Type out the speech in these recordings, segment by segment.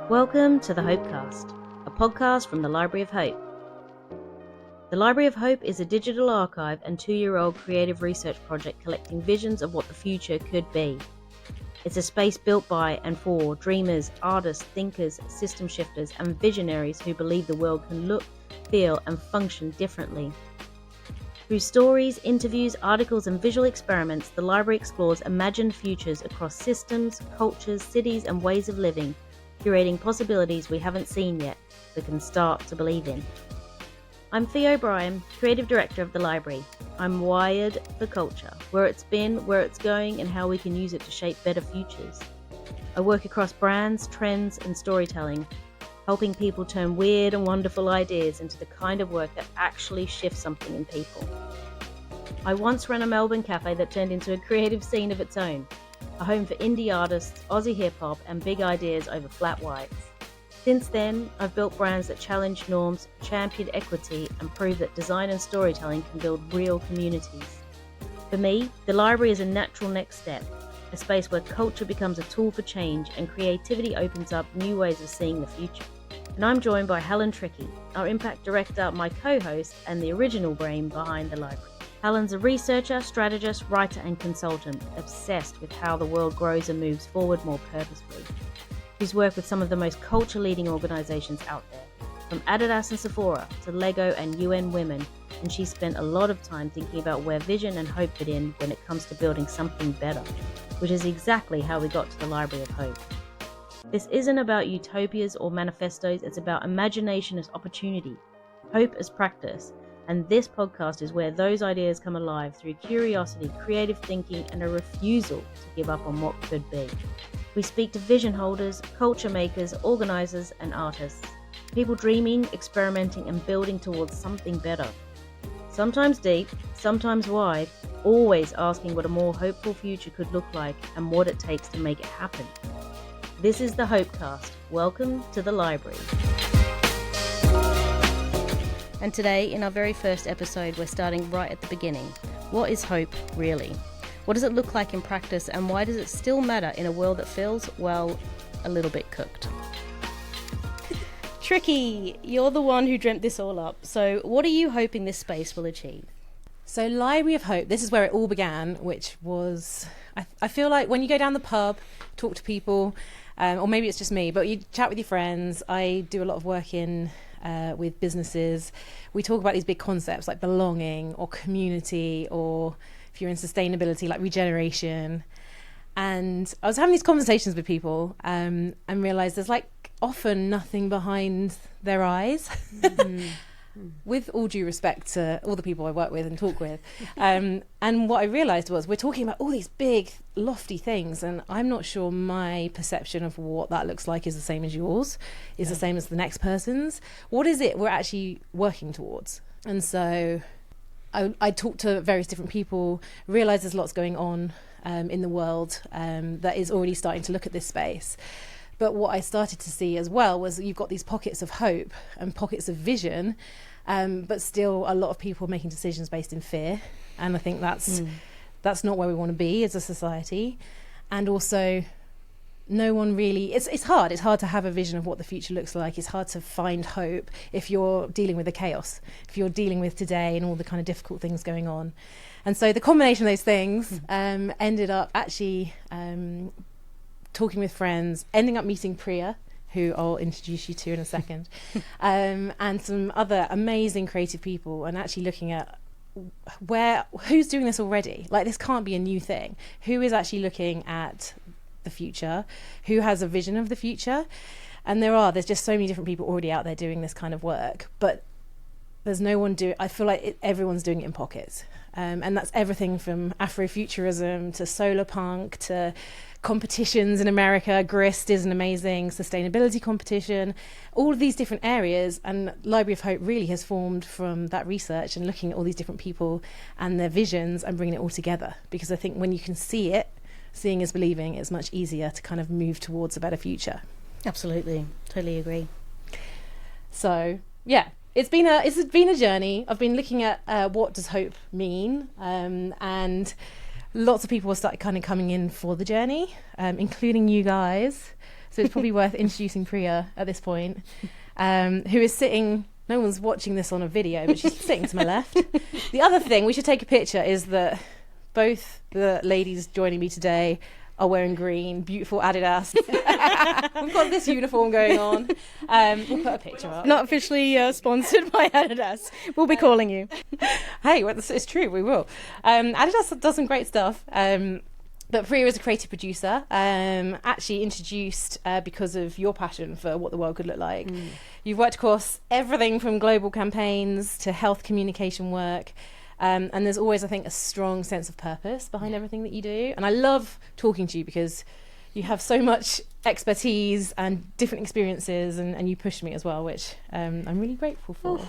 Welcome to the Hopecast, a podcast from the Library of Hope. The Library of Hope is a digital archive and 2-year-old creative research project collecting visions of what the future could be. It's a space built by and for dreamers, artists, thinkers, system shifters, and visionaries who believe the world can look, feel, and function differently. Through stories, interviews, articles, and visual experiments, the library explores imagined futures across systems, cultures, cities, and ways of living, curating possibilities we haven't seen yet, but can start to believe in. I'm Fee O'Brien, Creative Director of the library. I'm wired for culture, where it's been, where it's going, and how we can use it to shape better futures. I work across brands, trends, and storytelling, helping people turn weird and wonderful ideas into the kind of work that actually shifts something in people. I once ran a Melbourne cafe that turned into a creative scene of its own, a home for indie artists, Aussie hip-hop, and big ideas over flat whites. Since then, I've built brands that challenge norms, champion equity, and prove that design and storytelling can build real communities. For me, the library is a natural next step, a space where culture becomes a tool for change and creativity opens up new ways of seeing the future. And I'm joined by Helen Trickey, our Impact Director, my co-host, and the original brain behind the library. Helen's a researcher, strategist, writer, and consultant, obsessed with how the world grows and moves forward more purposefully. She's worked with some of the most culture-leading organisations out there, from Adidas and Sephora to Lego and UN Women, and she's spent a lot of time thinking about where vision and hope fit in when it comes to building something better, which is exactly how we got to the Library of Hope. This isn't about utopias or manifestos, it's about imagination as opportunity, hope as practice, and this podcast is where those ideas come alive through curiosity, creative thinking, and a refusal to give up on what could be. We speak to vision holders, culture makers, organisers, and artists. People dreaming, experimenting, and building towards something better. Sometimes deep, sometimes wide, always asking what a more hopeful future could look like and what it takes to make it happen. This is the Hopecast. Welcome to the library. And today, in our very first episode, we're starting right at the beginning. What is hope, really? What does it look like in practice, and why does it still matter in a world that feels, well, a little bit cooked? Tricky, you're the one who dreamt this all up. So what are you hoping this space will achieve? So Library of Hope, this is where it all began, which was, I feel like when you go down the pub, talk to people, or maybe it's just me, but you chat with your friends. I do a lot of work with businesses. We talk about these big concepts like belonging or community, or if you're in sustainability, like regeneration. And I was having these conversations with people and realised there's like often nothing behind their eyes. With all due respect to all the people I work with and talk with. And what I realised was we're talking about all these big, lofty things, and I'm not sure my perception of what that looks like is the same as yours, is the same as the next person's. What is it we're actually working towards? And so I talked to various different people, realised there's lots going on in the world that is already starting to look at this space. But what I started to see as well was you've got these pockets of hope and pockets of vision, but still a lot of people making decisions based in fear. And I think that's not where we want to be as a society. And also no one really, it's hard to have a vision of what the future looks like. It's hard to find hope if you're dealing with the chaos, if you're dealing with today and all the kind of difficult things going on. And so the combination of those things ended up actually talking with friends, ending up meeting Priya, who I'll introduce you to in a second, and some other amazing creative people, and actually looking at who's doing this already. Like, this can't be a new thing. Who is actually looking at the future? Who has a vision of the future? And there's just so many different people already out there doing this kind of work, but there's no one I feel like everyone's doing it in pockets. And that's everything from Afrofuturism to solar punk to competitions in America. Grist is an amazing sustainability competition. All of these different areas, and Library of Hope really has formed from that research and looking at all these different people and their visions and bringing it all together. Because I think when you can see it, seeing is believing, it's much easier to kind of move towards a better future. Absolutely, totally agree. So, yeah. It's been a journey. I've been looking at what does hope mean, and lots of people have started kind of coming in for the journey, including you guys. so it's probably worth introducing Priya at this point, who is sitting. No one's watching this on a video, but she's sitting to my left. The other thing, we should take a picture, is that both the ladies joining me today are wearing green, beautiful Adidas. We've got this uniform going on. We'll put a picture up. Not officially sponsored by Adidas. We'll be calling you. Hey, well, it's true, we will. Adidas does some great stuff. But Priya is a creative producer, actually introduced because of your passion for what the world could look like. You've worked across everything from global campaigns to health communication work. And there's always, I think, a strong sense of purpose behind everything that you do. And I love talking to you because you have so much expertise and different experiences, and you push me as well, which I'm really grateful for.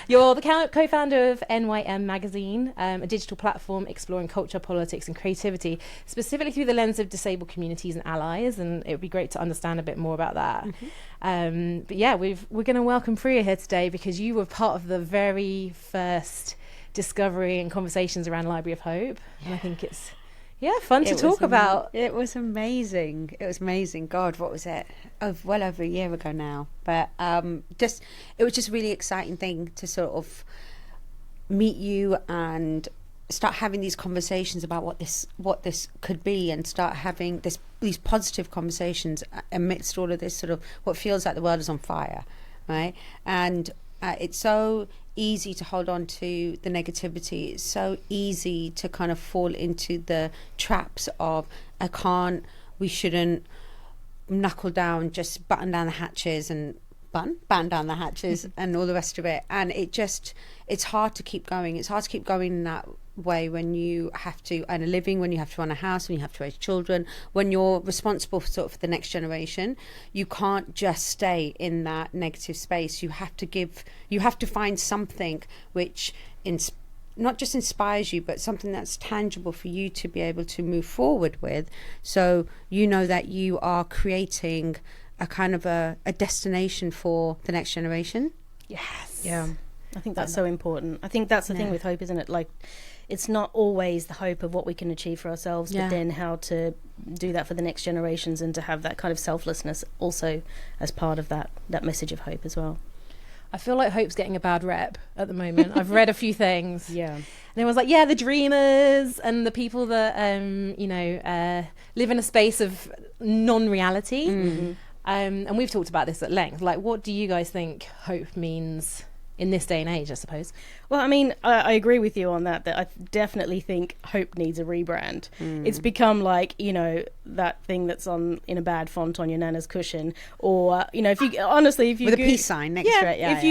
You're the co-founder of NYM Magazine, a digital platform exploring culture, politics and creativity, specifically through the lens of disabled communities and allies, and it would be great to understand a bit more about that. But yeah, we're going to welcome Priya here today because you were part of the very first discovery and conversations around Library of Hope, and I think it's fun to talk about. It was amazing. It was amazing. God, what was it? Well over a year ago now. But it was just a really exciting thing to sort of meet you and start having these conversations about what this could be, and start having these positive conversations amidst all of this sort of what feels like the world is on fire, right? And it's so easy to hold on to the negativity. It's so easy to kind of fall into the traps of we shouldn't, knuckle down, just button down the hatches and batten down the hatches and all the rest of it. And it's hard to keep going. It's hard to keep going in that way when you have to earn a living, when you have to run a house, when you have to raise children, when you're responsible for the next generation. You can't just stay in that negative space. You have to find something which not just inspires you, but something that's tangible for you to be able to move forward with, so you know that you are creating a kind of a destination for the next generation. Yes. Yeah, I think that's so important. I think that's the thing with hope, isn't it? Like, it's not always the hope of what we can achieve for ourselves, but then how to do that for the next generations, and to have that kind of selflessness also as part of that message of hope as well. I feel like hope's getting a bad rep at the moment. I've read a few things. Yeah. And everyone's like, the dreamers and the people that, live in a space of non-reality. And we've talked about this at length. Like, what do you guys think hope means in this day and age, I suppose? Well, I mean, I agree with you on that I definitely think hope needs a rebrand. It's become like, that thing that's in a bad font on your nana's cushion, or, if you with a peace sign next to it. If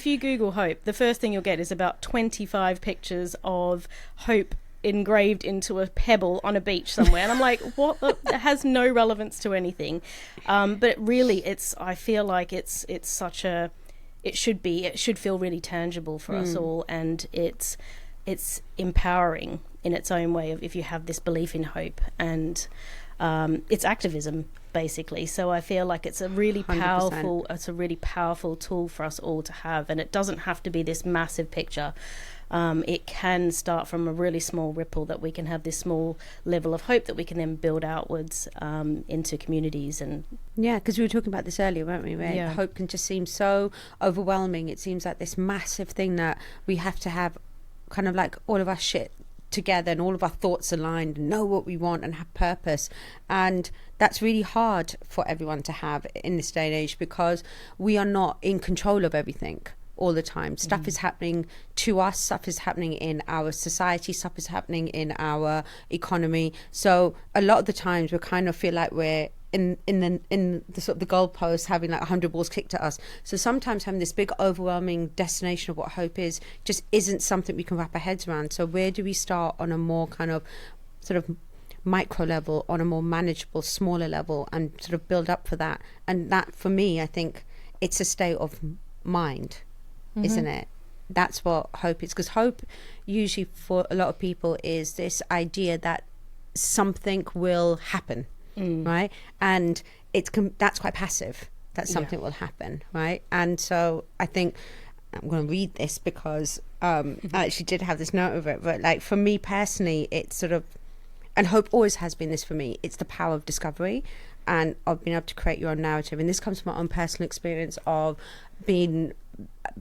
you Google hope, the first thing you'll get is about 25 pictures of hope engraved into a pebble on a beach somewhere, and I'm like, what? It has no relevance to anything. But really, I feel like it's such a, it should feel really tangible for us all, and it's empowering in its own way if you have this belief in hope, and it's activism basically. So I feel like it's a really 100%. powerful tool for us all to have, and it doesn't have to be this massive picture. It can start from a really small ripple, that we can have this small level of hope that we can then build outwards into communities. And because we were talking about this earlier, weren't we? Right? Yeah. Hope can just seem so overwhelming. It seems like this massive thing that we have to have kind of like all of our shit together and all of our thoughts aligned and know what we want and have purpose. And that's really hard for everyone to have in this day and age, because we are not in control of everything all the time. Stuff is happening to us, stuff is happening in our society, stuff is happening in our economy. So a lot of the times we kind of feel like we're in the sort of the goalpost, having like 100 balls kicked at us. So sometimes having this big overwhelming destination of what hope is just isn't something we can wrap our heads around. So where do we start on a more kind of sort of micro level, on a more manageable, smaller level, and sort of build up for that? And that, for me, I think it's a state of mind, isn't it? That's what hope is. Because hope usually for a lot of people is this idea that something will happen, right? And that's quite passive, that something will happen, right? And so I think I'm going to read this because I actually did have this note of it, but like for me personally, it's sort of, and hope always has been this for me, it's the power of discovery and of being able to create your own narrative. And this comes from my own personal experience of being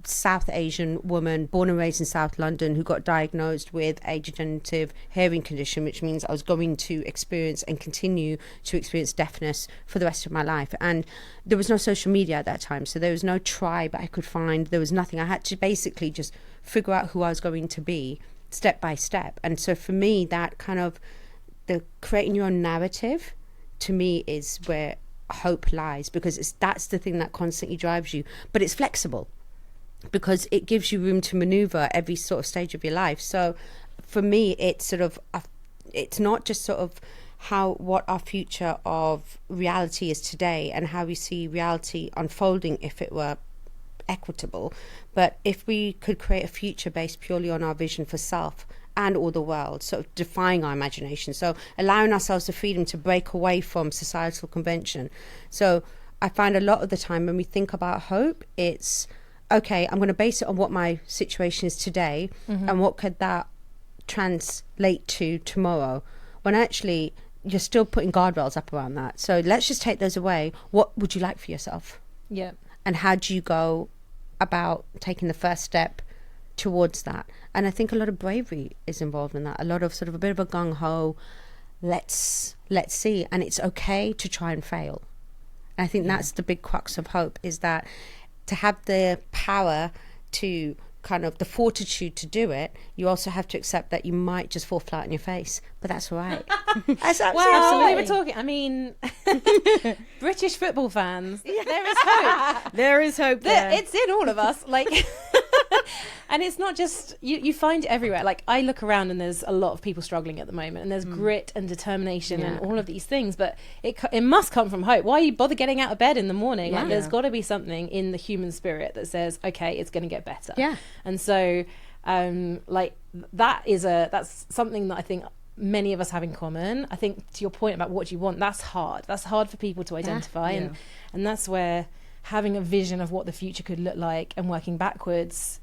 South Asian woman born and raised in South London who got diagnosed with a degenerative hearing condition, which means I was going to experience and continue to experience deafness for the rest of my life. And there was no social media at that time, so there was no tribe I could find. There was nothing. I had to basically just figure out who I was going to be step by step. And so for me, that kind of the creating your own narrative to me is where hope lies, because that's the thing that constantly drives you, but it's flexible because it gives you room to maneuver every sort of stage of your life. So for me, it's sort of it's not just sort of what our future of reality is today and how we see reality unfolding if it were equitable, but if we could create a future based purely on our vision for self and all the world, sort of defying our imagination, so allowing ourselves the freedom to break away from societal convention. So I find a lot of the time when we think about hope, it's okay, I'm going to base it on what my situation is today, and what could that translate to tomorrow, when actually you're still putting guardrails up around that. So let's just take those away. What would you like for yourself? Yeah. And how do you go about taking the first step towards that? And I think a lot of bravery is involved in that, a lot of sort of a bit of a gung-ho, let's see, and it's okay to try and fail. And I think that's the big crux of hope, is that to have the power to kind of the fortitude to do it, you also have to accept that you might just fall flat on your face, but that's all right. That's absolutely Well, we right. were talking, I mean, British football fans, there is hope. There is hope there. It's in all of us, like, and it's not just you find it everywhere. Like, I look around and there's a lot of people struggling at the moment, and there's grit and determination and all of these things, but it must come from hope. Why you bother getting out of bed in the morning? Like, there's got to be something in the human spirit that says, okay, it's going to get better. And so like that's something that I think many of us have in common. I think, to your point about what you want, that's hard for people to identify. And that's where having a vision of what the future could look like and working backwards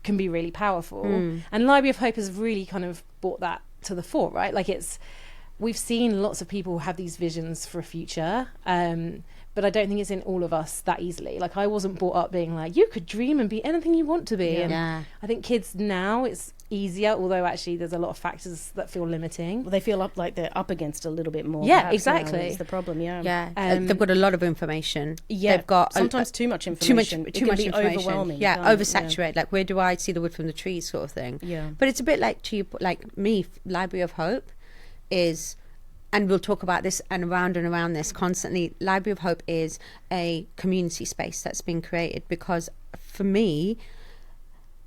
can be really powerful. And Library of Hope has really kind of brought that to the fore, right? Like, we've seen lots of people have these visions for a future, but I don't think it's in all of us that easily. Like, I wasn't brought up being like, you could dream and be anything you want to be. And I think kids now, it's easier, although actually there's a lot of factors that feel limiting. Well, they feel like they're up against a little bit more. Yeah, exactly. That's the problem. They've got a lot of information. Yeah, they've got sometimes too much information. Too much information. Overwhelming. Yeah, oversaturated. Like, where do I see the wood from the trees, sort of thing. Yeah, but it's a bit like like me. Library of Hope is, and we'll talk about this and around this constantly. Library of Hope is a community space that's been created because, for me,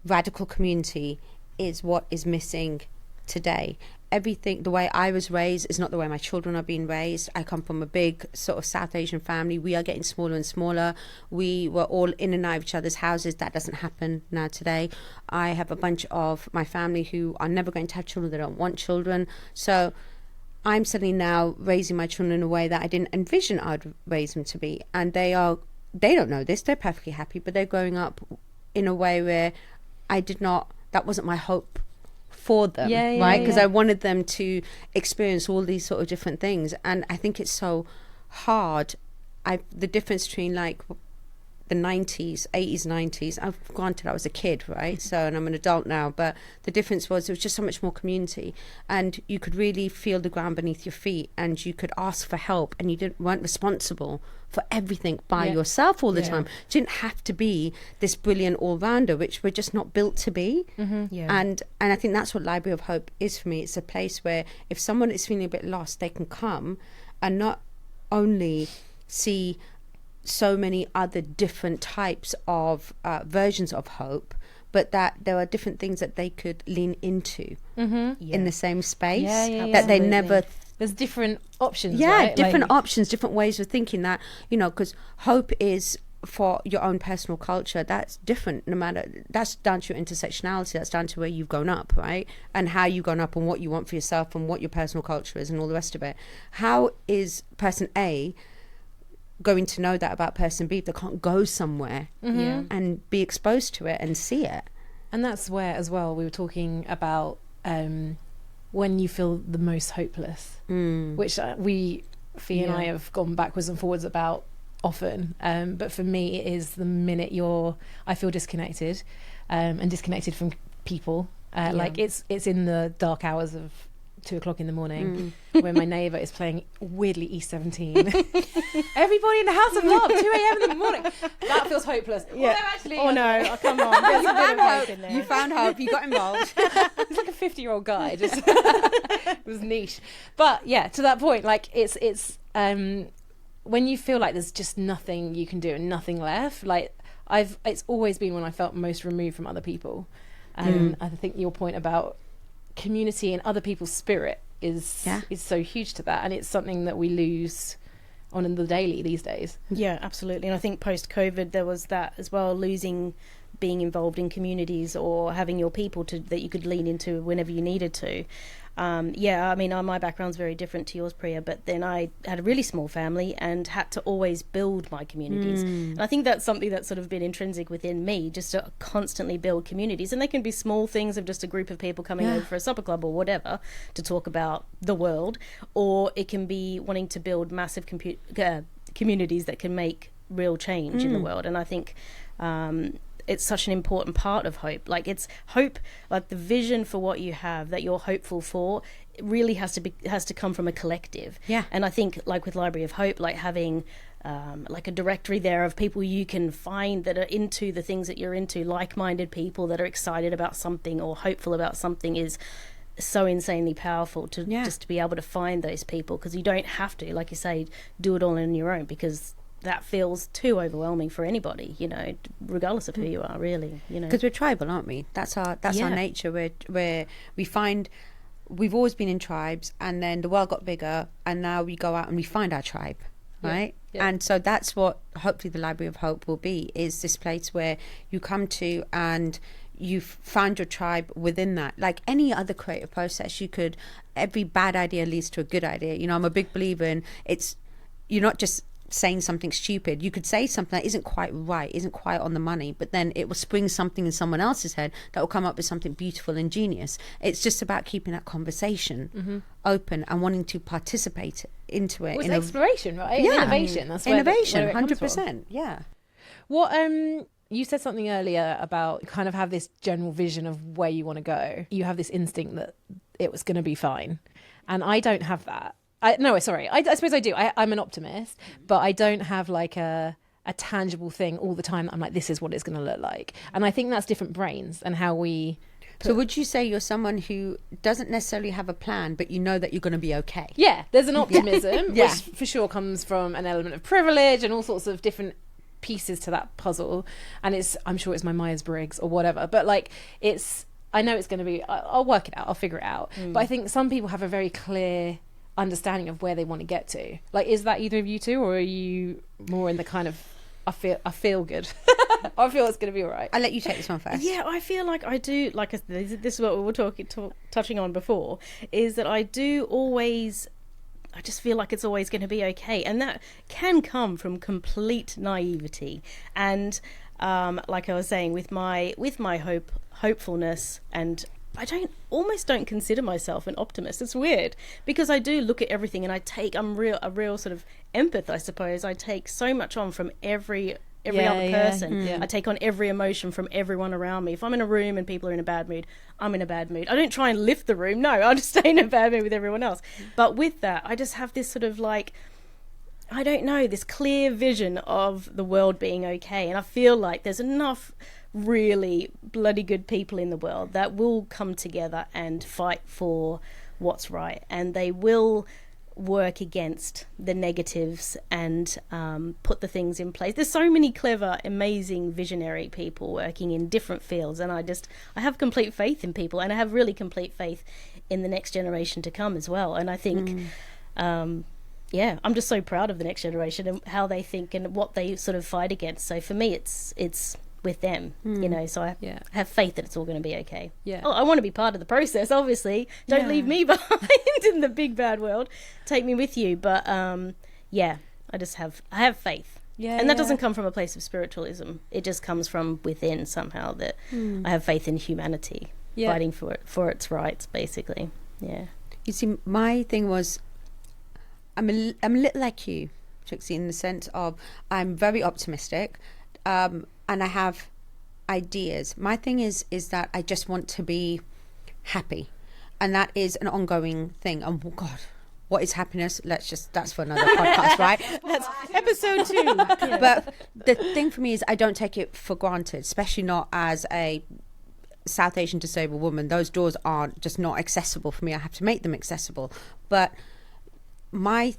radical community is what is missing today. Everything, the way I was raised is not the way my children are being raised. I come from a big sort of South Asian family. We are getting smaller and smaller. We were all in and out of each other's houses. That doesn't happen now today. I have a bunch of my family who are never going to have children. They don't want children. So I'm suddenly now raising my children in a way that I didn't envision I'd raise them to be. And they don't know this. They're perfectly happy, but they're growing up in a way where that wasn't my hope for them, right? Because I wanted them to experience all these sort of different things. And I think it's so hard. The difference between like the 90s, 80s, 90s, granted I was a kid, right? So, and I'm an adult now, but the difference was there was just so much more community, and you could really feel the ground beneath your feet, and you could ask for help, and you weren't responsible for everything by yourself all the time. You didn't have to be this brilliant all-rounder, which we're just not built to be. And I think that's what Library of Hope is for me. It's a place where if someone is feeling a bit lost, they can come and not only see so many other different types of versions of hope, but that there are different things that they could lean into in the same space that they never there's different options, different options, different ways of thinking, that, because hope is for your own personal culture. That's different, no matter, that's down to your intersectionality, that's down to where you've grown up, right? And how you've grown up and what you want for yourself and what your personal culture is and all the rest of it. How is person A going to know that about person B if they can't go somewhere and be exposed to it and see it? And that's where, as well, we were talking about when you feel the most hopeless, which Fee and I have gone backwards and forwards about often. But for me, it is the minute I feel disconnected, and disconnected from people. Like it's in the dark hours of 2:00 in the morning when my neighbour is playing weirdly E17. Everybody in the house is up 2 a.m. in the morning. That feels hopeless. Yeah. Although actually, Oh no, come on. There's a bit of hope in there. You found hope. You got involved. He's like a 50-year-old guy. Just it was niche. But yeah, to that point, like it's when you feel like there's just nothing you can do and nothing left. Like it's always been when I felt most removed from other people. I think your point about community and other people's spirit is so huge to that, and it's something that we lose on the daily these days. Yeah, absolutely. And I think post-COVID there was that as well, losing being involved in communities or having your people that you could lean into whenever you needed to. I mean, my background's very different to yours, Priya, but then I had a really small family and had to always build my communities. And I think that's something that's sort of been intrinsic within me, just to constantly build communities. And they can be small things of just a group of people coming over for a supper club or whatever to talk about the world, or it can be wanting to build massive communities that can make real change in the world. And I think it's such an important part of hope. Like it's hope, like the vision for what you have that you're hopeful for, it really has to come from a collective. Yeah. And I think like with Library of Hope, like having like a directory there of people you can find that are into the things that you're into, like-minded people that are excited about something or hopeful about something, is so insanely powerful to just to be able to find those people, because you don't have to, like you say, do it all on your own, because that feels too overwhelming for anybody, you know, regardless of who you are, really, you know. Because we're tribal, aren't we? That's our nature. Where we find we've always been in tribes, and then the world got bigger, and now we go out and we find our tribe, right? Yeah. And so that's what hopefully the Library of Hope will be, is this place where you come to and you find your tribe within that. Like any other creative process, every bad idea leads to a good idea. You know, I'm a big believer in you're not just saying something stupid. You could say something that isn't quite right, isn't quite on the money, but then it will spring something in someone else's head that will come up with something beautiful and genius. It's just about keeping that conversation open and wanting to participate into it. Well, it's exploration, right? Yeah. Innovation. That's where innovation, where it comes 100%. from. Yeah. What you said something earlier about kind of have this general vision of where you want to go. You have this instinct that it was going to be fine, and I don't have that. I suppose I do. I'm an optimist, but I don't have like a tangible thing all the time that I'm like, this is what it's going to look like. And I think that's different brains and how we... So would you say you're someone who doesn't necessarily have a plan, but you know that you're going to be okay? Yeah, there's an optimism, which for sure comes from an element of privilege and all sorts of different pieces to that puzzle. And I'm sure it's my Myers-Briggs or whatever. But like, I know it's going to be... I'll work it out. I'll figure it out. But I think some people have a very clear understanding of where they want to get to. Like, is that either of you two, or are you more in the kind of I feel good? I feel it's going to be all right. I'll let you take this one first. Yeah, I feel like I do. Like this is what we were touching on before. Is that I just feel like it's always going to be okay, and that can come from complete naivety. And like I was saying, with my hopefulness, and I almost don't consider myself an optimist. It's weird, because I do look at everything and I'm a real sort of empath, I suppose. I take so much on from every other person. I take on every emotion from everyone around me. If I'm in a room and people are in a bad mood, I'm in a bad mood. I don't try and lift the room. No, I'll just stay in a bad mood with everyone else. But with that, I just have this sort of like, I don't know, this clear vision of the world being okay. And I feel like there's enough really bloody good people in the world that will come together and fight for what's right, and they will work against the negatives and put the things in place. There's so many clever, amazing, visionary people working in different fields, and I have complete faith in people, and I have really complete faith in the next generation to come as well. And I think I'm just so proud of the next generation and how they think and what they sort of fight against. So for me, it's with them, you know, so I have faith that it's all going to be okay. I want to be part of the process, obviously. Don't leave me behind in the big bad world. Take me with you. But I have faith. And that doesn't come from a place of spiritualism. It just comes from within somehow, that I have faith in humanity fighting for its rights, basically. Yeah. You see, my thing was, I'm a little like you, Trixie, in the sense of I'm very optimistic, and I have ideas. My thing is that I just want to be happy, and that is an ongoing thing. And oh God, what is happiness? That's for another podcast, right? That's episode 2. Yeah. But the thing for me is I don't take it for granted, especially not as a South Asian disabled woman. Those doors are just not accessible for me. I have to make them accessible. But my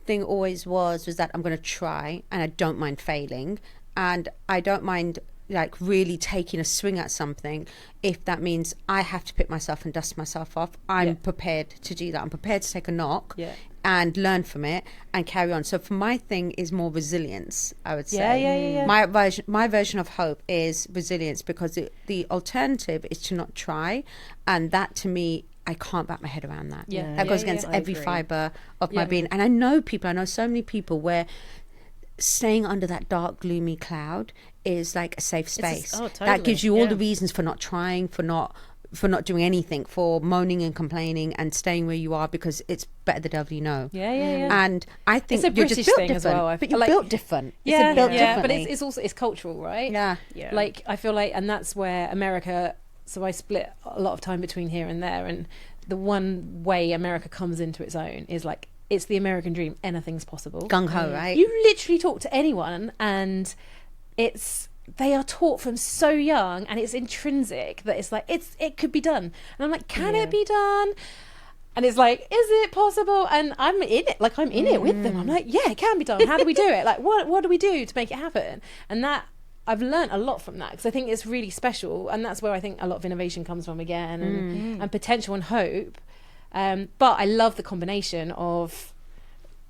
thing always was that I'm going to try, and I don't mind failing, and I don't mind like really taking a swing at something if that means I have to pick myself and dust myself off. I'm prepared to do that. I'm prepared to take a knock and learn from it and carry on. So for my thing is more resilience, I would say. Yeah. My version of hope is resilience, because the alternative is to not try, and that to me, I can't wrap my head around that. That goes against every fibre of my being. And I know so many people where staying under that dark, gloomy cloud is like a safe space. Totally. That gives you all the reasons for not trying, for not doing anything, for moaning and complaining and staying where you are, because it's better the devil you know. Yeah. And I think It's a you're British just built thing different, as well. but you're like, built different. Yeah, built but differently. it's also cultural, right? Yeah. Like I feel like, and that's where America. So I split a lot of time between here and there, and the one way America comes into its own is like, it's the American dream. Anything's possible. Gung ho, right? You literally talk to anyone, and they are taught from so young, and it's intrinsic that it's like it could be done. And I'm like, can it be done? And it's like, is it possible? And I'm in it, like I'm in it with them. I'm like, yeah, it can be done. How do we do it? Like, what do we do to make it happen? And that I've learned a lot from that, because I think it's really special, and that's where I think a lot of innovation comes from again, and potential and hope. But I love the combination of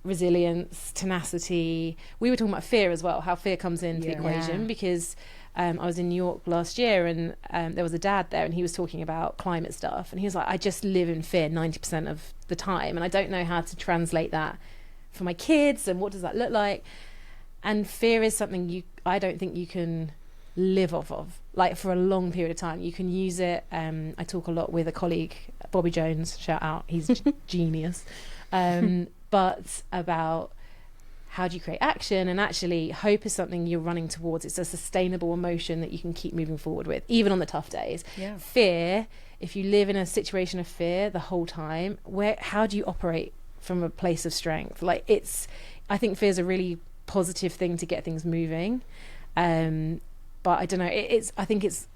resilience, tenacity. We were talking about fear as well, how fear comes into the equation, because I was in New York last year, and there was a dad there, and he was talking about climate stuff, and he was like, I just live in fear 90% of the time, and I don't know how to translate that for my kids, and what does that look like? And fear is something I don't think you can live off of, like for a long period of time. You can use it. I talk a lot with a colleague, Bobby Jones, shout out, he's genius, but about how do you create action. And actually hope is something you're running towards. It's a sustainable emotion that you can keep moving forward with, even on the tough days. Fear, if you live in a situation of fear the whole time, how do you operate from a place of strength? Like I think fear is a really positive thing to get things moving, but I don't know, I think it's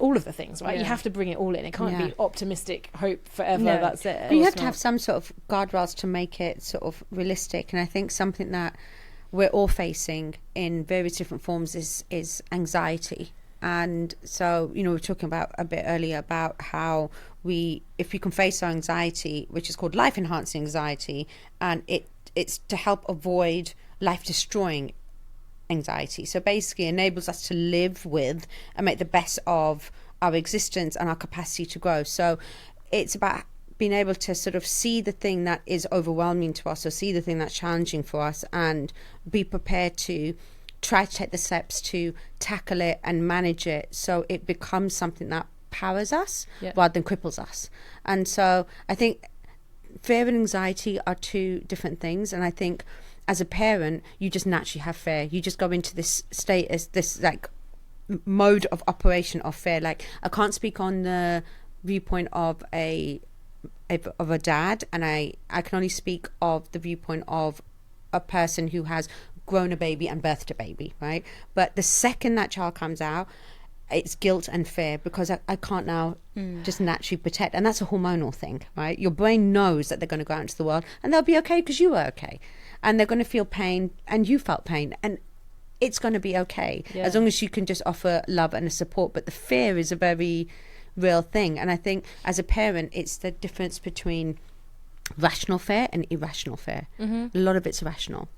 all of the things, right? You have to bring it all in. It can't be optimistic hope forever. No, that's it. But you have to have some sort of guardrails to make it sort of realistic. And I think something that we're all facing in various different forms is anxiety. And so, we were talking about a bit earlier about how if we can face our anxiety, which is called life enhancing anxiety, and it's to help avoid life destroying anxiety. So basically enables us to live with and make the best of our existence and our capacity to grow. So it's about being able to sort of see the thing that is overwhelming to us, or see the thing that's challenging for us, and be prepared to try to take the steps to tackle it and manage it, so it becomes something that powers us rather than cripples us. And so I think fear and anxiety are two different things, and I think as a parent, you just naturally have fear. You just go into this state as this like mode of operation of fear. Like, I can't speak on the viewpoint of a dad, and I can only speak of the viewpoint of a person who has grown a baby and birthed a baby, right? But the second that child comes out, it's guilt and fear, because I can't now just naturally protect. And that's a hormonal thing, right? Your brain knows that they're going to go out into the world and they'll be okay because you were okay. And they're going to feel pain, and you felt pain, and it's going to be okay as long as you can just offer love and support. But the fear is a very real thing. And I think as a parent, it's the difference between rational fear and irrational fear. A lot of it's irrational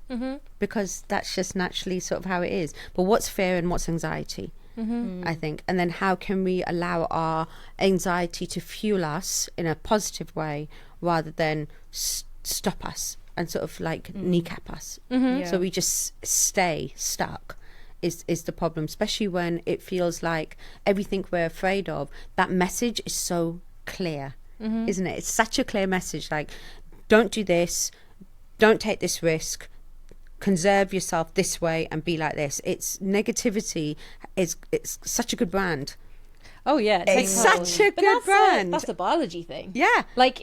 because that's just naturally sort of how it is. But what's fear and what's anxiety? I think. And then how can we allow our anxiety to fuel us in a positive way rather than stop us and sort of like kneecap us? So we just stay stuck is the problem, especially when it feels like everything we're afraid of, that message is so clear. isn't it? It's such a clear message, like, don't do this, don't take this risk, conserve yourself this way and be like this. It's negativity. It's such a good brand. Oh yeah, It's such a good brand. That's a biology thing. Yeah. Like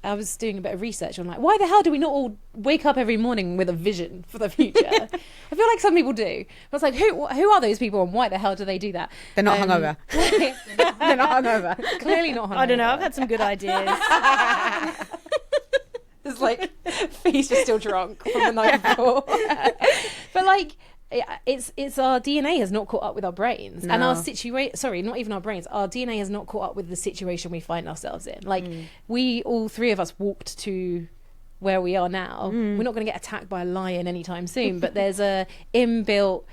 I was doing a bit of research on like, why the hell do we not all wake up every morning with a vision for the future? I feel like some people do. But it's like, who are those people and why the hell do they do that? They're not hungover. They're not hungover. Clearly not hungover. I don't know. I've had some good ideas. It's like Fee's just still drunk from the night before. But like, it's our DNA has not caught up with our brains, and our situation. Sorry, not even our brains. Our DNA has not caught up with the situation we find ourselves in. Like we, all three of us, walked to where we are now. We're not going to get attacked by a lion anytime soon, but there's a inbuilt.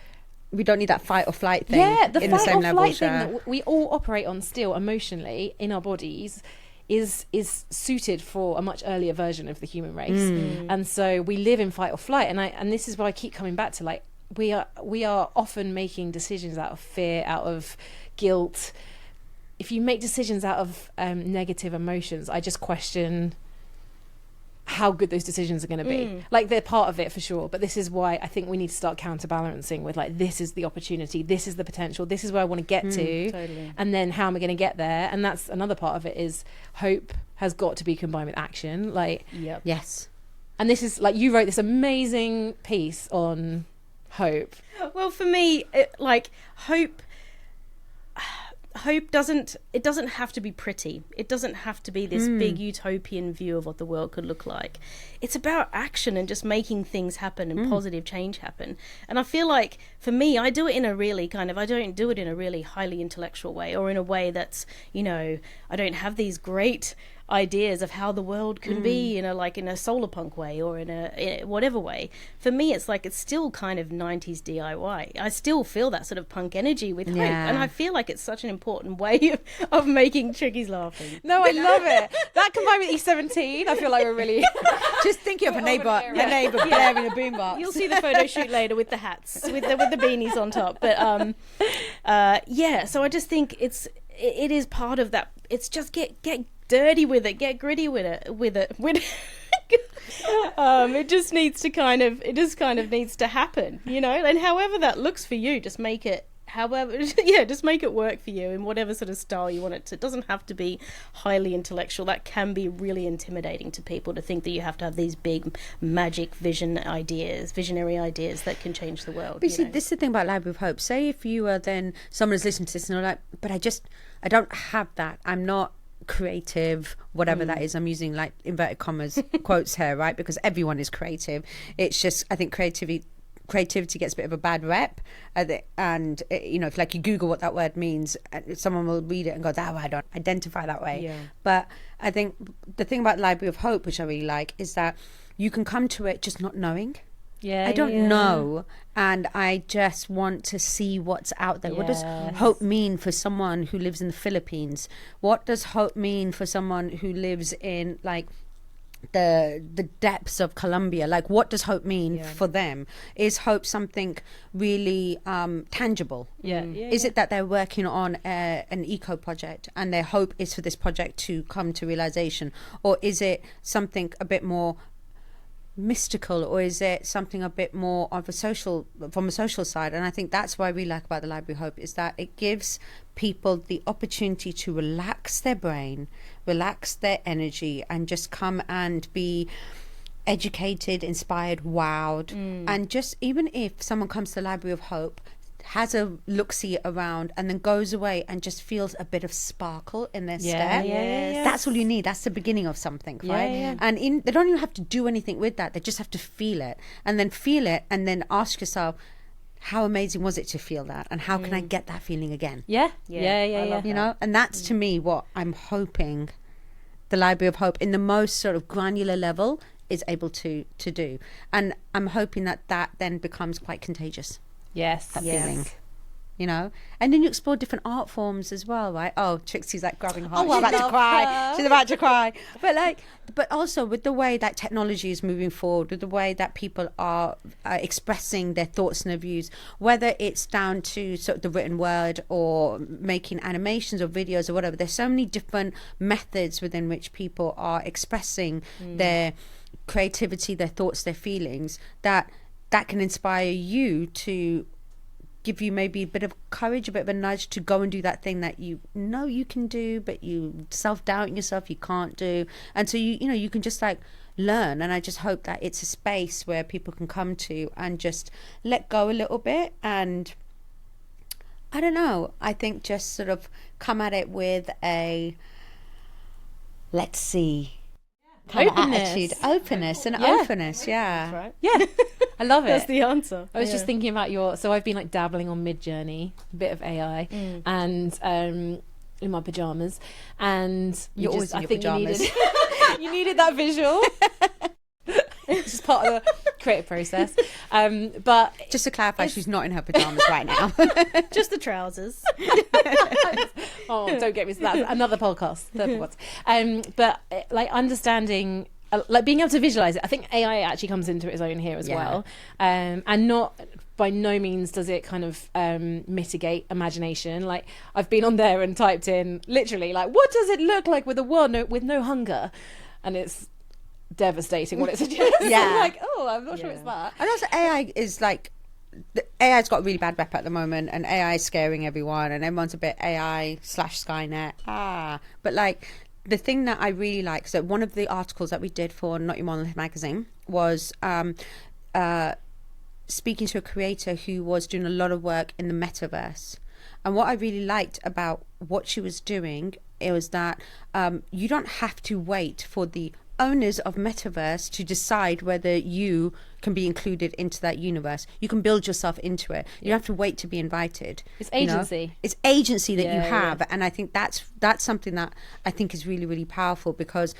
We don't need that fight or flight thing. Yeah, the in fight the same or level, flight thing that we all operate on still emotionally in our bodies is suited for a much earlier version of the human race, and so we live in fight or flight. And this is why I keep coming back to, like, we are often making decisions out of fear, out of guilt. If you make decisions out of negative emotions, I just question how good those decisions are going to be. Like, they're part of it for sure, but this is why I think we need to start counterbalancing with, like, this is the opportunity, this is the potential, this is where I want to get to, Totally. and then how am I going to get there? And that's another part of it, is hope has got to be combined with action. Like, Yep. Yes. and this is like, you wrote this amazing piece on hope. Well, for me, hope doesn't have to be pretty. It doesn't have to be this big utopian view of what the world could look like. It's about action and just making things happen and positive change happen. And I feel like, for me, I do it in a really I don't do it in a really highly intellectual way, or in a way that's, I don't have these great ideas of how the world can be in a solar punk way, or in a whatever way. For me, it's still kind of 90s DIY. I still feel that sort of punk energy with hope, and I feel like it's such an important way of making Tricky's laughing. No, I love it. That combined with E17, I feel like we're really Just thinking of a neighbour blaring a boombox. You'll see the photo shoot later with the hats, with the beanies on top. But so I just think it is part of that. It's just get dirty with it, get gritty with it. It just needs to kind of needs to happen, and however that looks for you, just make it just make it work for you in whatever sort of style you want it to. It doesn't have to be highly intellectual. That can be really intimidating to people, to think that you have to have these big magic visionary ideas that can change the world. But you see, this is the thing about Library of Hope. Say if you are then someone who's listening to this and they're like, but I don't have that. I'm not creative, whatever that is. I'm using like inverted commas quotes here, right? Because everyone is creative. It's just, I think creativity gets a bit of a bad rep, and if like you Google what that word means, someone will read it and go, I don't identify that way. But I think the thing about Library of Hope, which I really like, is that you can come to it just not knowing. I don't know, and I just want to see what's out there. What does hope mean for someone who lives in the Philippines? What does hope mean for someone who lives in like the depths of Colombia? Like, what does hope mean for them? Is hope something really tangible? Is it that they're working on an eco project and their hope is for this project to come to realization, or is it something a bit more mystical, or is it something a bit more of from a social side? And I think that's why we like about the Library of Hope, is that it gives people the opportunity to relax their brain, relax their energy, and just come and be educated, inspired, wowed. And just, even if someone comes to the Library of Hope, has a look-see around, and then goes away and just feels a bit of sparkle in their step. That's all you need. That's the beginning of something, right? And they don't even have to do anything with that. They just have to feel it, and then ask yourself, how amazing was it to feel that, and how can I get that feeling again? And that's to me what I'm hoping the Library of Hope, in the most sort of granular level, is able to do. And I'm hoping that then becomes quite contagious. Yes. That feeling. you know. And then you explore different art forms as well, right? Oh, Trixie's like grabbing heart. Oh, She's I about to love cry. her. She's about to cry. But also with the way that technology is moving forward, with the way that people are expressing their thoughts and their views, whether it's down to sort of the written word or making animations or videos or whatever, there's so many different methods within which people are expressing their creativity, their thoughts, their feelings, that can inspire you to give you maybe a bit of courage, a bit of a nudge to go and do that thing that you know you can do, but you self-doubt yourself you can't do. And so you can just like learn. And I just hope that it's a space where people can come to and just let go a little bit. And I don't know, I think just sort of come at it with a let's see kind of attitude, openness. Yeah, That's right. Yeah, I love it. That's the answer. I was just thinking about so I've been like dabbling on Mid-Journey, a bit of AI, and in my pajamas, and You're always in your pajamas. You needed that visual. It's just part of the creative process. But just to clarify, she's not in her pajamas right now. Just the trousers. oh, don't get me. That's another podcast. But like understanding, like being able to visualize it. I think AI actually comes into its own here as well, and not by no means does it kind of mitigate imagination. Like I've been on there and typed in literally like, what does it look like with a world with no hunger, and it's devastating what it suggests. I'm like, oh, I'm not sure it's that. And also AI is like, AI's got a really bad rep at the moment, and AI is scaring everyone, and everyone's a bit AI/Skynet. But like the thing that I really like, so one of the articles that we did for Not Your Monolith magazine was speaking to a creator who was doing a lot of work in the metaverse. And what I really liked about what she was doing, it was that you don't have to wait for the owners of metaverse to decide whether you can be included into that universe. You can build yourself into it. You don't have to wait to be invited. It's agency. It's agency that you have. And I think that's something that I think is really, really powerful, because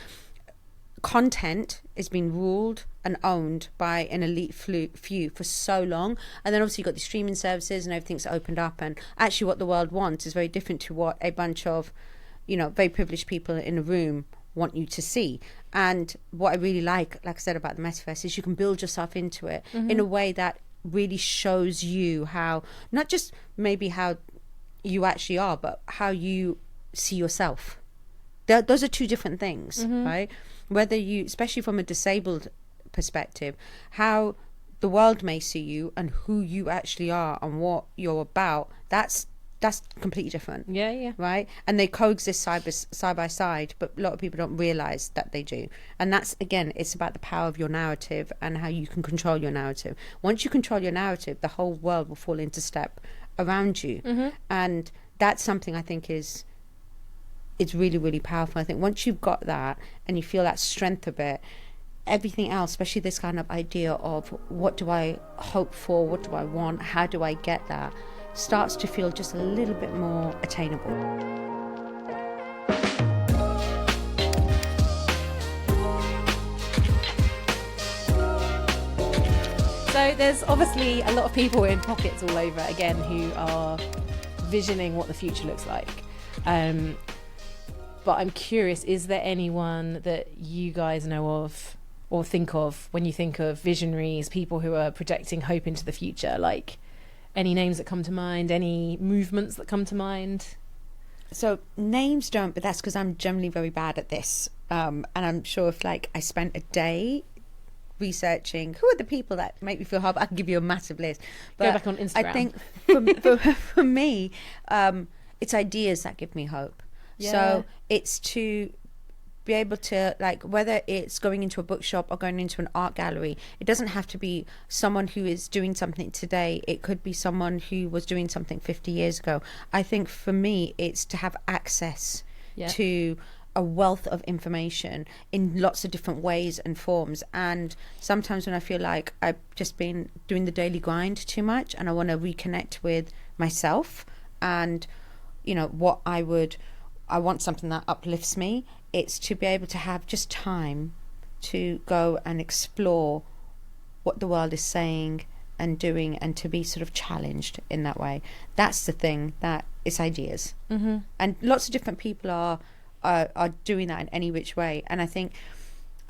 content is being ruled and owned by an elite few for so long. And then obviously you've got the streaming services and everything's opened up, and actually what the world wants is very different to what a bunch of very privileged people in a room want you to see. And what I really like I said about the metaverse, is you can build yourself into it in a way that really shows you how, not just maybe how you actually are, but how you see yourself. Those are two different things, right? Whether you, especially from a disabled perspective, how the world may see you and who you actually are and what you're about, that's completely different. Right? And they coexist side by side, but a lot of people don't realize that they do. And that's, again, it's about the power of your narrative and how you can control your narrative. Once you control your narrative, the whole world will fall into step around you. And that's something I think it's really, really powerful. I think once you've got that and you feel that strength of it, everything else, especially this kind of idea of what do I hope for, what do I want, how do I get that, starts to feel just a little bit more attainable. So there's obviously a lot of people in pockets all over again who are visioning what the future looks like. But I'm curious, is there anyone that you guys know of or think of when you think of visionaries, people who are projecting hope into the future? Like any names that come to mind, any movements that come to mind? So names don't, but that's because I'm generally very bad at this. And I'm sure if I spent a day researching who are the people that make me feel hope, I can give you a massive list. But go back on Instagram. I think for me, it's ideas that give me hope. So it's to be able to, whether it's going into a bookshop or going into an art gallery, it doesn't have to be someone who is doing something today. It could be someone who was doing something 50 years ago. I think for me, it's to have access to a wealth of information in lots of different ways and forms. And sometimes when I feel like I've just been doing the daily grind too much and I want to reconnect with myself and, what I want something that uplifts me. It's to be able to have just time to go and explore what the world is saying and doing, and to be sort of challenged in that way. That's the thing, that it's ideas. And lots of different people are doing that in any which way. And I think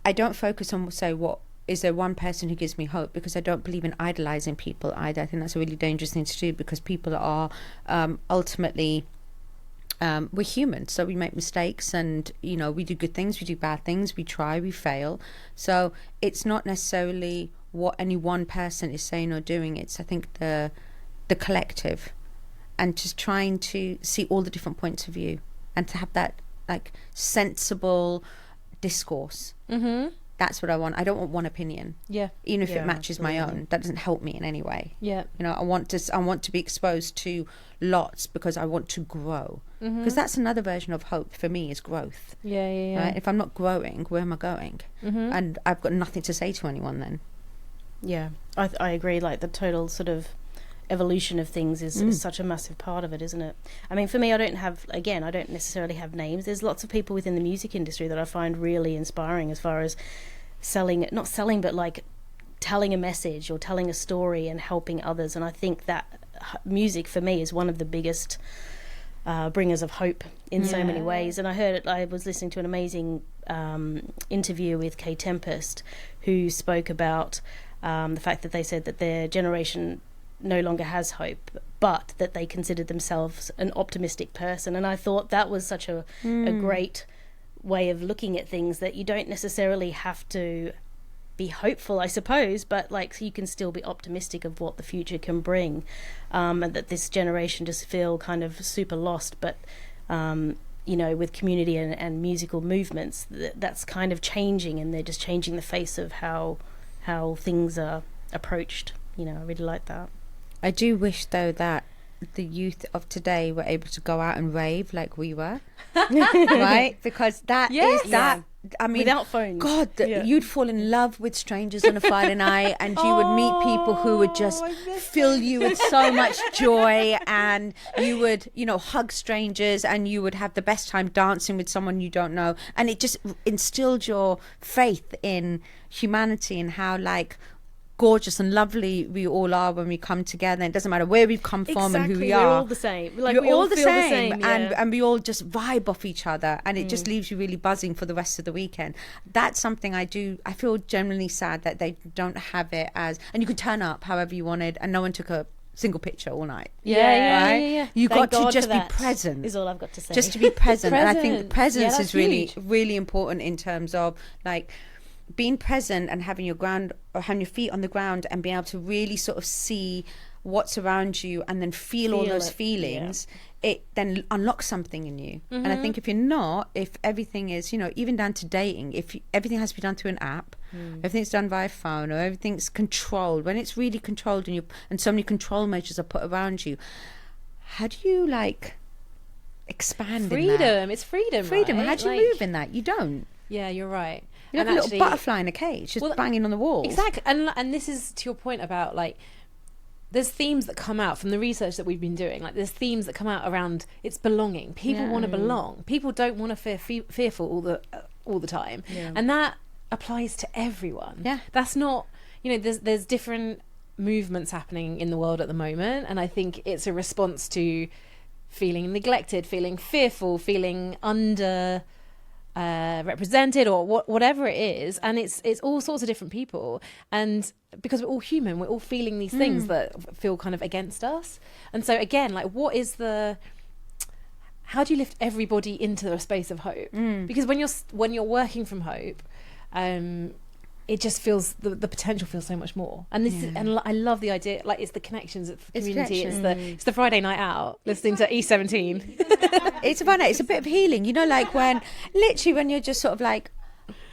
I don't focus on, say, what is there one person who gives me hope, because I don't believe in idolizing people either. I think that's a really dangerous thing to do, because people are ultimately we're human, so we make mistakes, and we do good things, we do bad things, we try, we fail. So it's not necessarily what any one person is saying or doing. It's, I think, the collective, and just trying to see all the different points of view and to have that like sensible discourse. That's what I want. I don't want one opinion. Yeah. Even if it matches my own, that doesn't help me in any way. Yeah. I want to be exposed to lots, because I want to grow. Because that's another version of hope for me, is growth. Yeah. Right? If I'm not growing, where am I going? And I've got nothing to say to anyone then. Yeah, I agree. Like, the total sort of evolution of things is such a massive part of it, isn't it? I mean, for me, I don't necessarily have names. There's lots of people within the music industry that I find really inspiring, as far as not selling, but like telling a message or telling a story and helping others. And I think that music for me is one of the biggest bringers of hope in so many ways. And I was listening to an amazing interview with Kay Tempest, who spoke about the fact that they said that their generation no longer has hope, but that they considered themselves an optimistic person. And I thought that was such a great way of looking at things, that you don't necessarily have to be hopeful, I suppose, but like, you can still be optimistic of what the future can bring, and that this generation just feel kind of super lost. But with community and musical movements, that's kind of changing, and they're just changing the face of how things are approached. I really like that. I do wish, though, that the youth of today were able to go out and rave like we were, right? Because that is that. I mean, without phones, God, you'd fall in love with strangers on a Friday night, and you would meet people who would just fill you with so much joy, and you would, hug strangers, and you would have the best time dancing with someone you don't know, and it just instilled your faith in humanity and how gorgeous and lovely we all are when we come together. It doesn't matter where we've come from and who we are. We're all the same. We're all the same, and we all just vibe off each other, and it just leaves you really buzzing for the rest of the weekend. That's something I feel genuinely sad that they don't have it as, and you could turn up however you wanted, and no one took a single picture all night. Yeah. You got to just be present. Is all I've got to say. Just to be present. And I think presence is really, really important in terms of being present and having your feet on the ground, and being able to really sort of see what's around you, and then feel all those feelings. It then unlocks something in you. And I think if everything is, even down to dating, if everything has to be done through an app, everything's done via phone, or everything's controlled, when it's really controlled, and so many control measures are put around you, how do you expand freedom? In that? It's freedom. Right? How do you move in that? You don't. Yeah, you're right. You're like a little butterfly in a cage, just banging on the walls. Exactly. And this is to your point about there's themes that come out from the research that we've been doing. There's themes that come out around it's belonging. People want to belong. People don't want to feel fearful all the time, and that applies to everyone. Yeah, that's not there's different movements happening in the world at the moment, and I think it's a response to feeling neglected, feeling fearful, feeling under represented, or whatever it is, and it's all sorts of different people, and because we're all human, we're all feeling these things that feel kind of against us. And so again, how do you lift everybody into a space of hope? Because when you're working from hope, it just feels the potential feels so much more. And this is, and I love the idea, it's the connections of community. It's the Friday night out listening to E17. It's fun. It's a bit of healing, when you're just sort of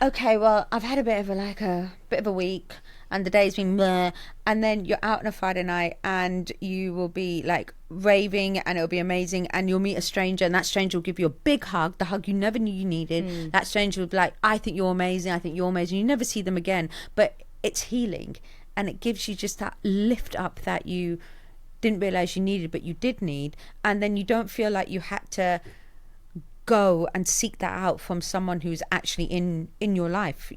okay, well, I've had a bit of a week, and the day's been bleh, and then you're out on a Friday night, and you will be raving, and it'll be amazing, and you'll meet a stranger, and that stranger will give you a big hug, the hug you never knew you needed. That stranger will be I think you're amazing, I think you're amazing. You never see them again, but it's healing, and it gives you just that lift up that you didn't realize you needed, but you did need. And then you don't feel like you had to go and seek that out from someone who's actually in your life,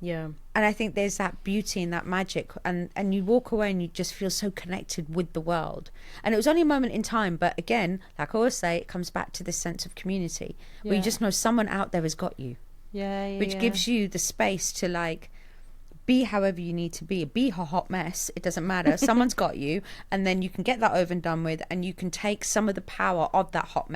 Yeah. And I think there's that beauty and that magic, and you walk away and you just feel so connected with the world. And it was only a moment in time, but again, like I always say, it comes back to this sense of community where you just know someone out there has got you, which gives you the space to like be however you need to be a hot mess. It doesn't matter. Someone's got you, and then you can get that over and done with, and you can take some of the power of that hot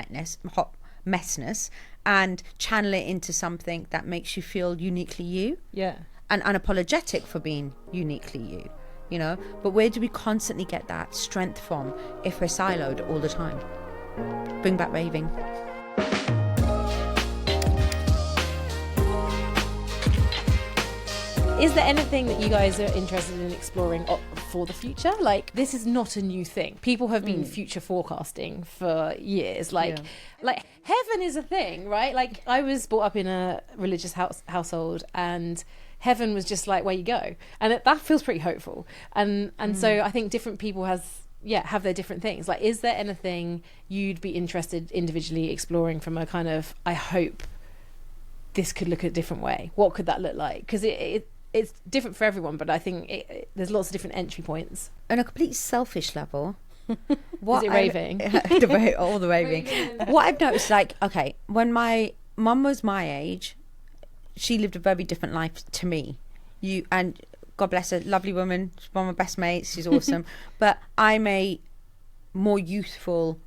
messness and channel it into something that makes you feel uniquely you. Yeah. And unapologetic for being uniquely you, you know. But where do we constantly get that strength from if we're siloed all the time? Bring back raving. Is there anything that you guys are interested in exploring for the future? Like, this is not a new thing. People have been future forecasting for years. Like heaven is a thing, right? Like, I was brought up in a religious household, and heaven was just like where you go, and that feels pretty hopeful. And so I think different people have their different things. Like, is there anything you'd be interested individually exploring from a kind of, I hope this could look a different way? What could that look like? Because it's different for everyone, but I think there's lots of different entry points. On a complete selfish level, Is it raving? All the raving. What I've noticed, like, okay, when my mum was my age, she lived a very different life to me. And God bless her, lovely woman, she's one of my best mates, she's awesome. But I'm a more youthful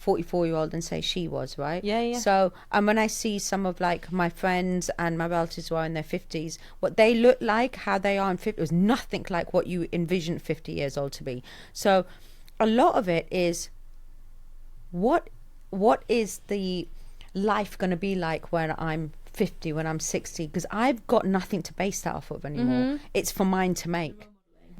44-year-old than say she was, right? Yeah. So, and when I see some of like my friends and my relatives who are in their 50s, what they look like, how they are in 50, was nothing like what you envision 50 years old to be. So a lot of it is what is the life going to be like when I'm 50, when I'm 60? Because I've got nothing to base that off of anymore. It's for mine to make.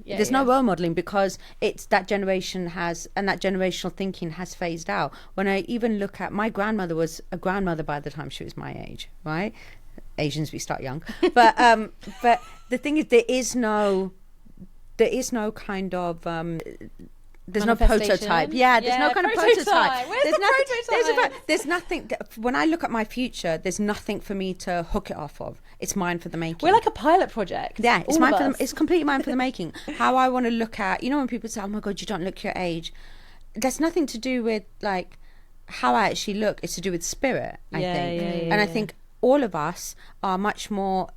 There's no role modeling, because it's that generation and that generational thinking has phased out. When I even look at, my grandmother was a grandmother by the time she was my age, right? Asians, we start young. But the thing is, there is no kind of there's no prototype. There's no kind of prototype. Where's the prototype? There's nothing. When I look at my future, there's nothing for me to hook it off of. It's mine for the making. We're like a pilot project. Yeah, it's mine for it's completely mine for the making. How I want to look at, you know, when people say, "Oh my God, you don't look your age," that's nothing to do with like how I actually look. It's to do with spirit, I think. I think all of us are much more.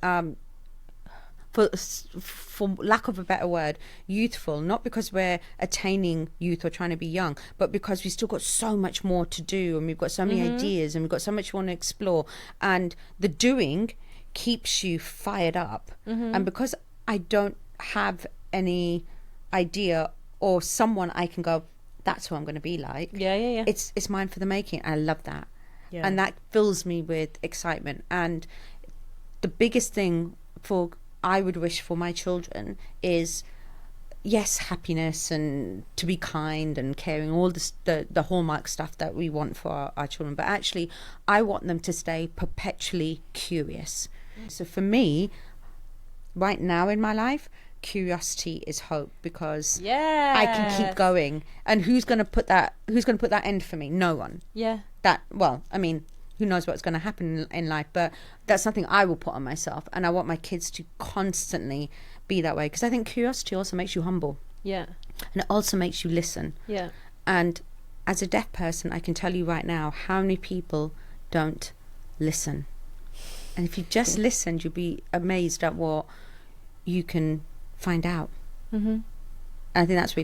For lack of a better word, youthful, not because we're attaining youth or trying to be young, but because we've still got so much more to do, and we've got so many ideas, and we've got so much we want to explore, and the doing keeps you fired up. And because I don't have any idea or someone I can go, that's who I'm going to be like, it's mine for the making. I love that. And that fills me with excitement. And the biggest thing I would wish for my children is, yes, happiness and to be kind and caring, all the hallmark stuff that we want for our children. But actually, I want them to stay perpetually curious. So for me, right now in my life, curiosity is hope, because I can keep going. And who's going to put that end for me? No one. Who knows what's going to happen in life, but that's something I will put on myself, and I want my kids to constantly be that way, because I think curiosity also makes you humble. And it also makes you listen. And as a deaf person, I can tell you right now how many people don't listen. And if you just listened, you'd be amazed at what you can find out. And I think that's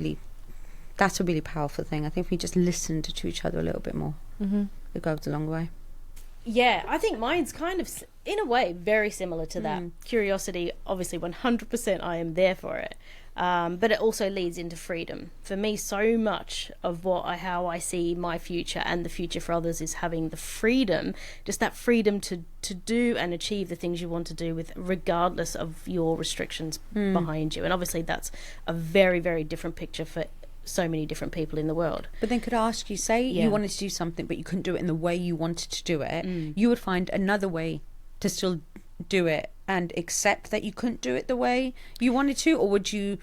a really powerful thing. I think if we just listened to each other a little bit more, it goes a long way. Yeah, I think mine's kind of, in a way, very similar to that. Curiosity, obviously, 100% I am there for it. But it also leads into freedom. For me, so much of how I see my future and the future for others is having the freedom, just that freedom to do and achieve the things you want to do, with regardless of your restrictions behind you. And obviously, that's a very, very different picture for so many different people in the world. But then could I ask you, say you wanted to do something but you couldn't do it in the way you wanted to do it, you would find another way to still do it and accept that you couldn't do it the way you wanted to? Or would you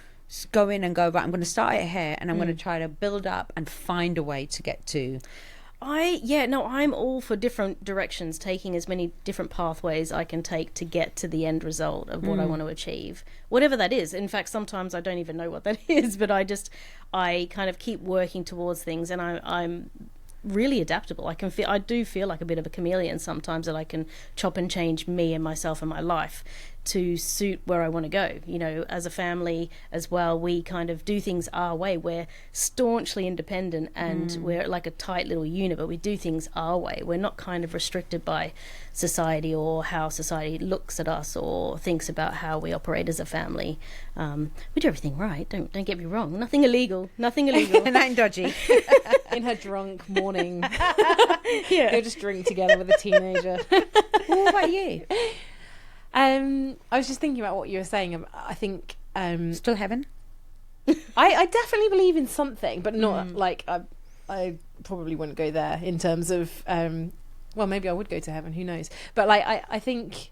go in and go, right, I'm going to start it here and I'm going to try to build up and find a way to get to I'm all for different directions, taking as many different pathways I can take to get to the end result of what I want to achieve, whatever that is. In fact, sometimes I don't even know what that is, but I kind of keep working towards things, and I'm really adaptable. I do feel like a bit of a chameleon sometimes, that I can chop and change me and myself and my life to suit where I want to go. You know, as a family as well, we kind of do things our way. We're staunchly independent, and we're like a tight little unit, but we do things our way. We're not kind of restricted by society or how society looks at us or thinks about how we operate as a family. We do everything right. Don't get me wrong. Nothing illegal. Nothing dodgy. In her drunk morning, Yeah. go just drink together with a teenager. What about you? I was just thinking about what you were saying. I think Still heaven? I definitely believe in something, but not like I probably wouldn't go there in terms of well, maybe I would go to heaven, who knows, but like I think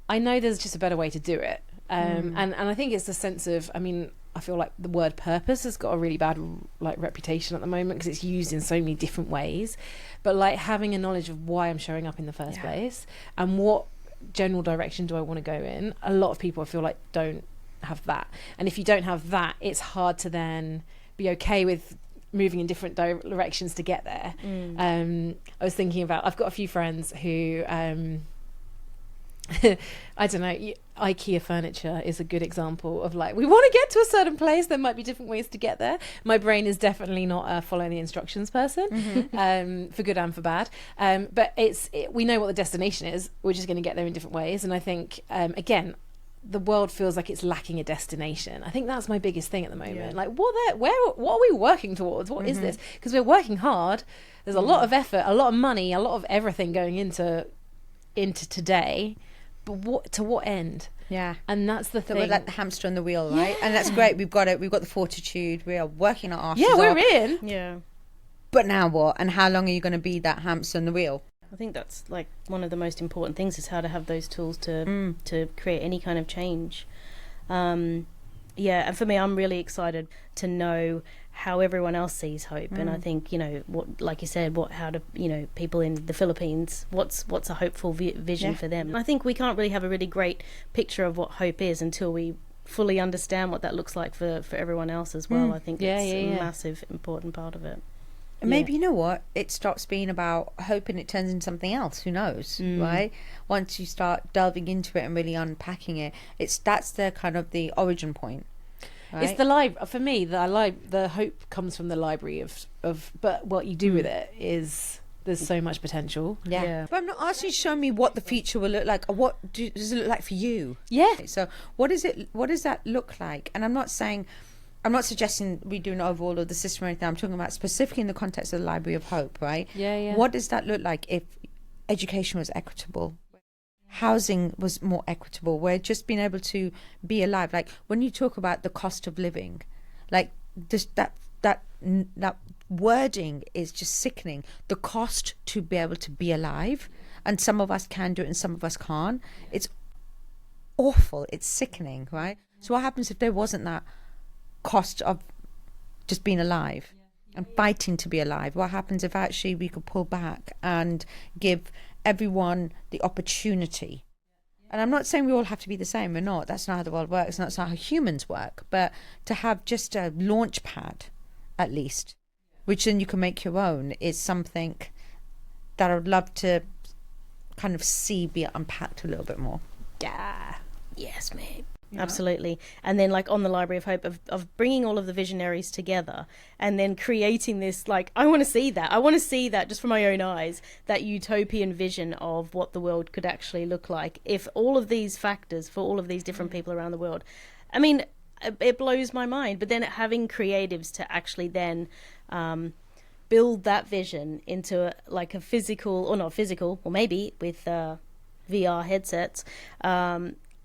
I know there's just a better way to do it, and I think it's the sense of, I mean, I feel like the word purpose has got a really bad like reputation at the moment because it's used in so many different ways, but like having a knowledge of why I'm showing up in the first place and what general direction do I want to go in. A lot of people I feel like don't have that, and if you don't have that, it's hard to then be okay with moving in different directions to get there. I was thinking about, I've got a few friends who I don't know, IKEA furniture is a good example of like, we want to get to a certain place, there might be different ways to get there. My brain is definitely not a follow the instructions person, for good and for bad, but we know what the destination is, we're just going to get there in different ways. And I think again, the world feels like it's lacking a destination. I think that's my biggest thing at the moment. Like, what are we working towards? What is this? Because we're working hard, there's a lot of effort, a lot of money, a lot of everything going into today, but to what end? Yeah. And that's the thing. We're like the hamster on the wheel, right? And that's great. We've got the fortitude. We are working our asses off. We're off. in. Yeah. But now what? And how long are you going to be that hamster on the wheel? I think that's like one of the most important things, is how to have those tools to create any kind of change. And for me, I'm really excited to know how everyone else sees hope. And I think, you know, what, like you said, people in the Philippines, what's a hopeful vision for them. And I think we can't really have a really great picture of what hope is until we fully understand what that looks like for everyone else as well. I think it's a massive, important part of it. And maybe, you know what, it stops being about hope and it turns into something else. Who knows, right? Once you start delving into it and really unpacking it, that's the kind of the origin point. Right? It's for me, the hope comes from the library of but what you do with it is, there's so much potential. Yeah. But I'm not asking you to show me what the future will look like, or what does it look like for you. So what does that look like? And I'm not suggesting we do an overall of the system or anything. I'm talking about specifically in the context of the Library of Hope, right? What does that look like if education was equitable, housing was more equitable, where just being able to be alive? Like when you talk about the cost of living, like just that wording is just sickening. The cost to be able to be alive, and some of us can do it and some of us can't. It's awful. It's sickening, right? So what happens if there wasn't that cost of just being alive and fighting to be alive? What happens if actually we could pull back and give everyone the opportunity? And I'm not saying we all have to be the same. We're not. That's not how the world works. That's not how humans work. But to have just a launch pad, at least, which then you can make your own, is something that I would love to kind of see be unpacked a little bit more. Yeah. Yes, mate. Yeah. Absolutely. And then like on the Library of Hope of bringing all of the visionaries together and then creating this, like, I want to see that just from my own eyes, that utopian vision of what the world could actually look like if all of these factors for all of these different people around the world. I mean, it blows my mind, but then having creatives to actually then build that vision into like a physical, or not physical, or maybe with VR headsets,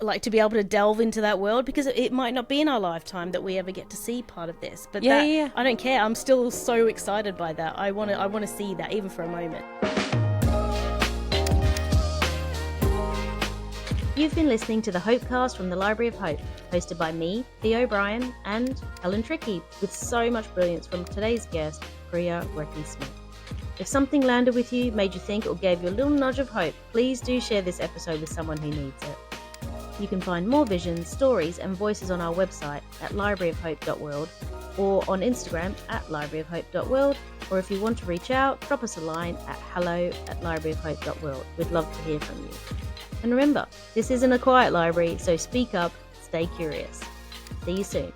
like to be able to delve into that world, because it might not be in our lifetime that we ever get to see part of this. But I don't care. I'm still so excited by that. I want to see that even for a moment. You've been listening to the Hopecast from the Library of Hope, hosted by me, Theo O'Brien, and Helen Trickey, with so much brilliance from today's guest, Priya Parker. If something landed with you, made you think, or gave you a little nudge of hope, please do share this episode with someone who needs it. You can find more visions, stories and voices on our website at libraryofhope.world or on Instagram at libraryofhope.world, or if you want to reach out, drop us a line at hello@libraryofhope.world. We'd love to hear from you. And remember, this isn't a quiet library, so speak up, stay curious. See you soon.